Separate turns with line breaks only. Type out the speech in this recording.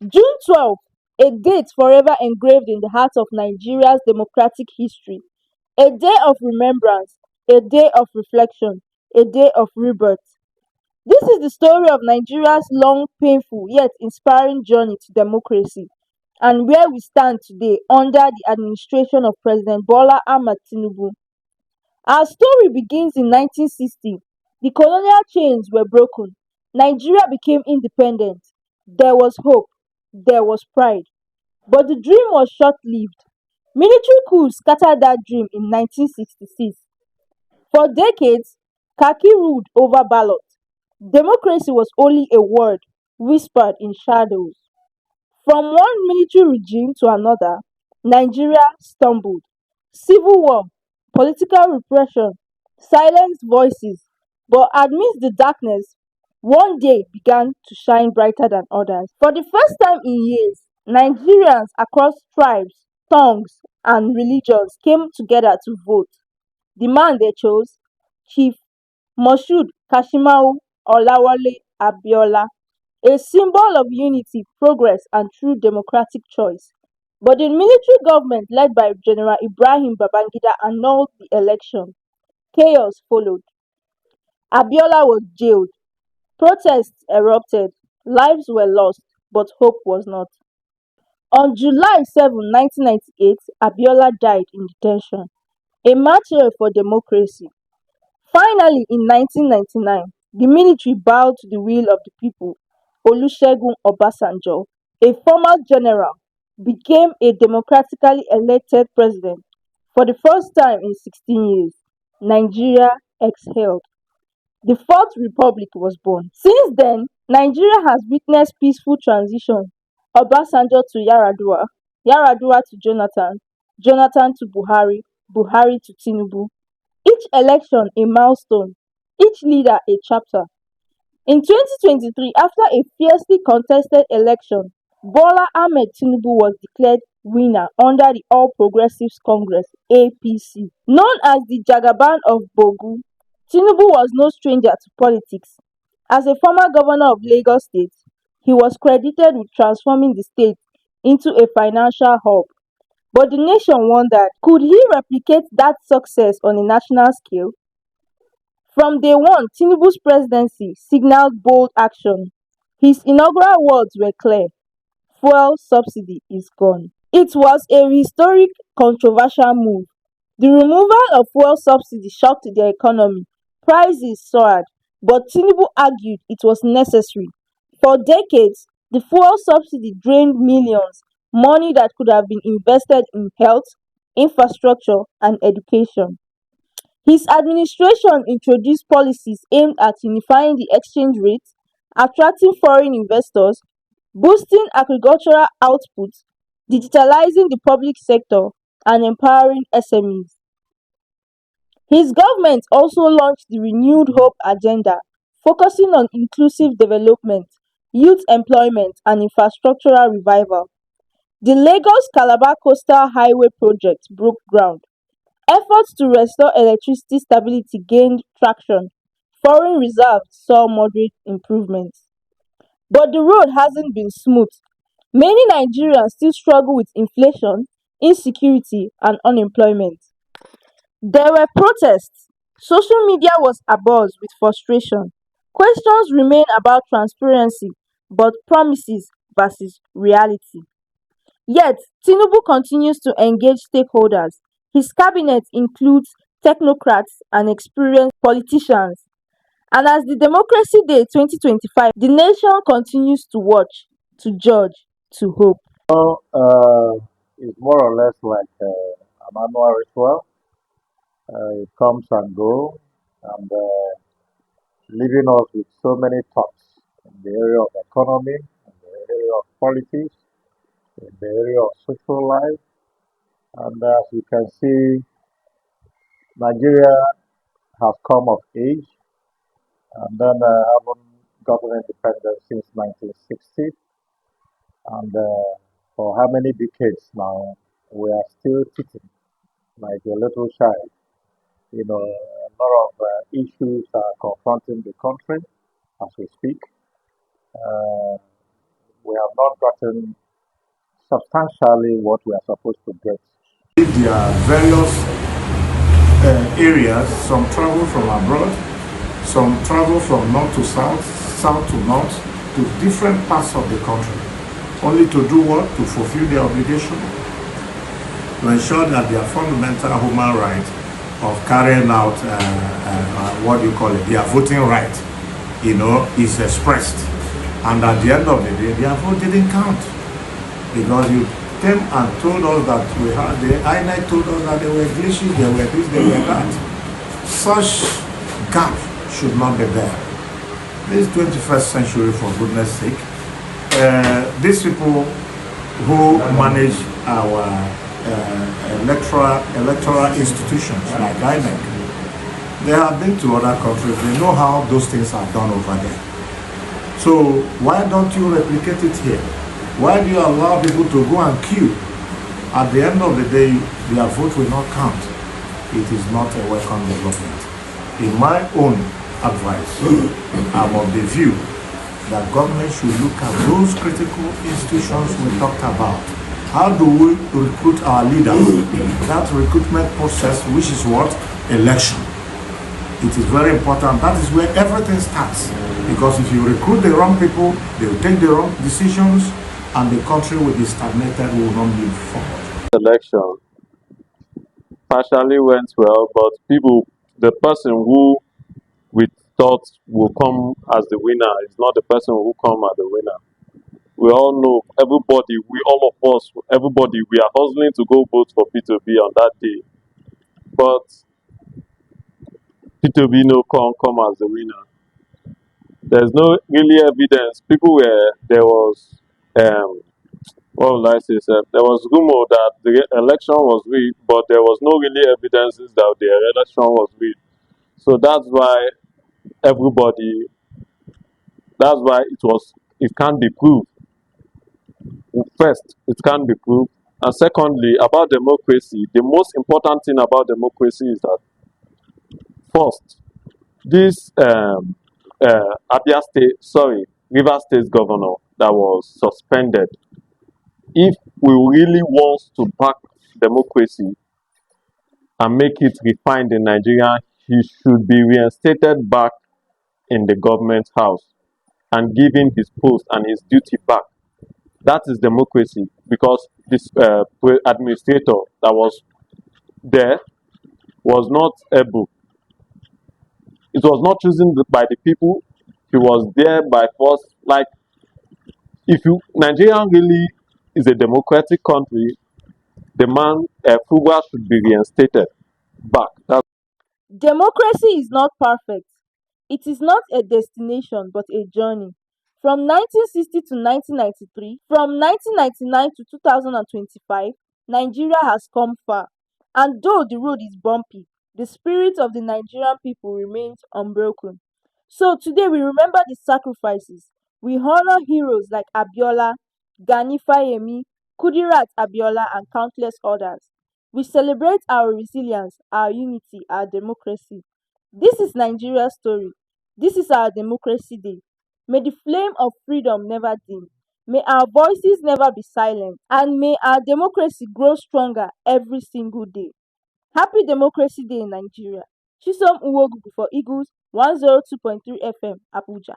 June 12th, a date forever engraved in the heart of Nigeria's democratic history. A day of remembrance, a day of reflection, a day of rebirth. This is the story of Nigeria's long, painful, yet inspiring journey to democracy, and where we stand today under the administration of President Bola Ahmed Tinubu. Our story begins in 1960. The colonial chains were broken. Nigeria became independent. There was hope. There was pride. But the dream was short lived. Military coups scattered that dream in 1966. For decades, khaki ruled over ballot. Democracy was only a word whispered in shadows. From one military regime to another, Nigeria stumbled. Civil war, political repression, silenced voices. But amidst the darkness, one day began to shine brighter than others. For the first time in years, Nigerians across tribes, tongues, and religions came together to vote. The man they chose, Chief Moshood Kashimawo Olawale Abiola, a symbol of unity, progress, and true democratic choice. But the military government led by General Ibrahim Babangida annulled the election. Chaos followed. Abiola was jailed. Protests erupted. Lives were lost, but hope was not. On July 7, 1998, Abiola died in detention, a martyr for democracy. Finally, in 1999, the military bowed to the will of the people. Olusegun Obasanjo, a former general, became a democratically elected president. For the first time in 16 years, Nigeria exhaled. The Fourth Republic was born. Since then, Nigeria has witnessed peaceful transition. Obasanjo to Yaradua, Yaradua to Jonathan, Jonathan to Buhari, Buhari to Tinubu. Each election a milestone, each leader a chapter. In 2023, after a fiercely contested election, Bola Ahmed Tinubu was declared winner under the All Progressives Congress (APC). Known as the Jagaban of Bogu, Tinubu was no stranger to politics. As a former governor of Lagos State, he was credited with transforming the state into a financial hub. But the nation wondered, could he replicate that success on a national scale? From day one, Tinubu's presidency signaled bold action. His inaugural words were clear: fuel subsidy is gone. It was a historic, controversial move. The removal of fuel subsidy shocked the economy. Prices soared, but Tinubu argued it was necessary. For decades, the fuel subsidy drained millions, money that could have been invested in health, infrastructure, and education. His administration introduced policies aimed at unifying the exchange rate, attracting foreign investors, boosting agricultural output, digitalizing the public sector, and empowering SMEs. His government also launched the Renewed Hope agenda, focusing on inclusive development, youth employment, and infrastructural revival. The Lagos-Calabar Coastal Highway project broke ground. Efforts to restore electricity stability gained traction. Foreign reserves saw moderate improvements. But the road hasn't been smooth. Many Nigerians still struggle with inflation, insecurity, and unemployment. There were protests. Social media was abuzz with frustration. Questions remain about transparency, but promises versus reality. Yet, Tinubu continues to engage stakeholders. His cabinet includes technocrats and experienced politicians. And as the Democracy Day 2025, the nation continues to watch, to judge, to hope.
Well, it's more or less like an annual ritual. It comes and goes, and leaving us with so many thoughts in the area of economy, in the area of politics, in the area of social life. And as you can see, Nigeria has come of age, and then haven't gotten independence since 1960. And for how many decades now, we are still teaching like a little child. A lot of issues are confronting the country as we speak. Uh, we have not gotten substantially what we are supposed to get.
There are various areas, some travel from abroad, some travel from north to south, south to north, to different parts of the country, only to do what? To fulfill their obligation, to ensure that their fundamental human right of carrying out what do you call it, their voting right, is expressed. And at the end of the day, their vote didn't count because you came and told us that the INEC told us that there were glitches, there were this, there were that. Such gap should not be there. This 21st century, for goodness sake, these people who manage our electoral institutions like INEC, they have been to other countries. They know how those things are done over there. So why don't you replicate it here? Why do you allow people to go and queue? At the end of the day, their vote will not count. It is not a welcome development. In my own advice, I'm of the view that government should look at those critical institutions we talked about. How do we recruit our leaders? That recruitment process, which is what? Election. It is very important. That is where everything starts. Because if you recruit the wrong people, they will take the wrong decisions, and the country will be stagnated, will not move forward.
Election partially went well, but the person who we thought will come as the winner is not the person who come as the winner. We all know, all of us, everybody, we are hustling to go vote for P2B on that day. But P2B no come as the winner. There's no really evidence. There was, what will I say, sir? There was rumor that the election was rigged, but there was no really evidences that the election was rigged. So everybody, that's why it can't be proved. First, it can't be proved. And secondly, about democracy, the most important thing about democracy is that first, this River State governor that was suspended, if we really want to back democracy and make it refined in Nigeria, he should be reinstated back in the government house and given his post and his duty back. That is democracy because this administrator that was there was not able. It was not chosen by the people. He was there by force. Like, if Nigeria really is a democratic country, the man Fuga should be reinstated back. That's
Democracy is not perfect. It is not a destination but a journey. From 1960 to 1993, from 1999 to 2025, Nigeria has come far. And though the road is bumpy, the spirit of the Nigerian people remains unbroken. So today we remember the sacrifices. We honor heroes like Abiola, Gani Fayemi, Kudirat Abiola, and countless others. We celebrate our resilience, our unity, our democracy. This is Nigeria's story. This is our Democracy Day. May the flame of freedom never dim. May our voices never be silent. And may our democracy grow stronger every single day. Happy Democracy Day in Nigeria. Chisom Uwogugu for Eagles 102.3 FM, Abuja.